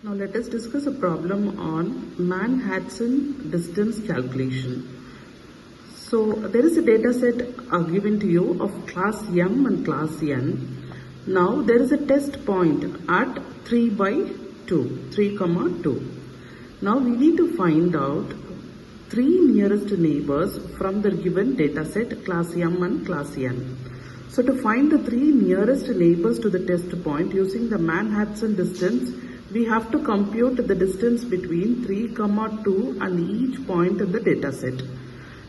Now let us discuss a problem on Manhattan distance calculation. So there is a data set given to you of class M and class N. Now there is a test point at 3 comma 2. Now we need to find out three nearest neighbors from the given data set class M and class N. So to find the three nearest neighbors to the test point using the Manhattan distance, we have to compute the distance between 3, 2 and each point in the data set.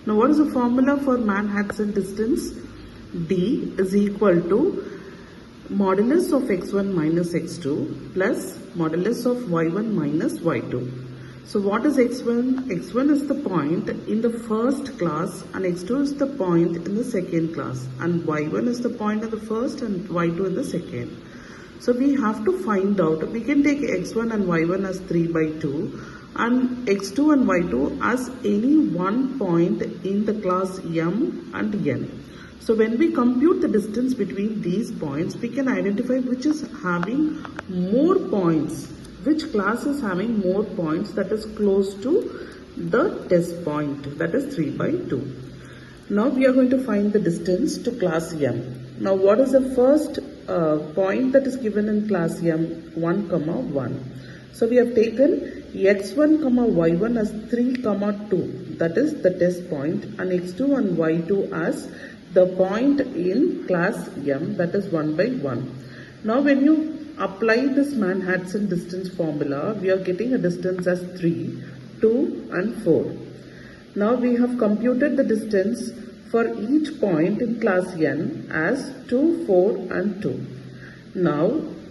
Now what is the formula for Manhattan distance? D is equal to modulus of x1 minus x2 plus modulus of y1 minus y2. So what is x1? x1 is the point in the first class and x2 is the point in the second class, and y1 is the point in the first and y2 in the second. So we have to find out, we can take x1 and y1 as 3/2 and x2 and y2 as any one point in the class M and N. So when we compute the distance between these points, we can identify which is having more points, which class is having more points that is close to the test point, that is 3/2. Now we are going to find the distance to class M. Now what is the first point that is given in class M? 1, 1. So we have taken x1, y1 as 3, 2. That is the test point, and x2 and y2 as the point in class M, that is 1/1. Now when you apply this Manhattan distance formula, we are getting a distance as 3, 2 and 4. Now we have computed the distance for each point in class N as 2, 4 and 2. Now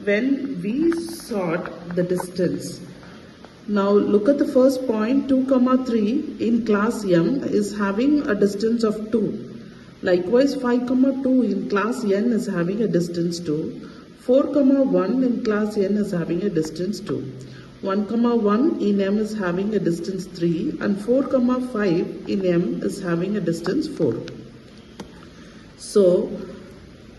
when we sort the distance, now look at the first point 2, 3 in class M is having a distance of 2. Likewise 5, 2 in class N is having a distance 2. 4, 1 in class N is having a distance 2. 1, 1 in M is having a distance 3, and 4, 5 in M is having a distance 4. So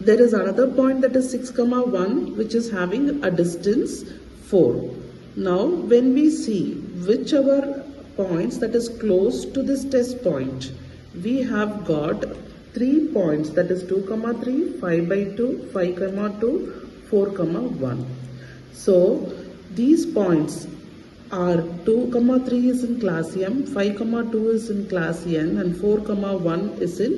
there is another point that is 6, 1 which is having a distance 4. Now when we see whichever points that is close to this test point, we have got 3 points, that is 2, 3, 5/2, 5, 2, 4, 1. So these points are 2, 3 is in class M, 5, 2 is in class N, and 4, 1 is in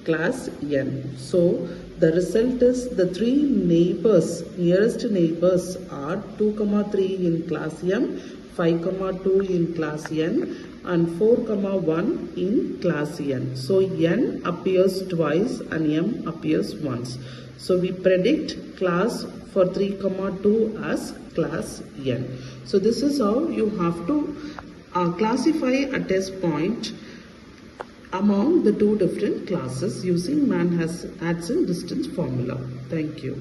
class N. So the result is the three neighbors, nearest neighbors are 2, 3 in class M, 5, 2 in class N, and 4, 1 in class N. So N appears twice and M appears once. So we predict class for 3, 2 as class N. So this is how you have to classify a test point among the two different classes using Manhattan distance formula. Thank you.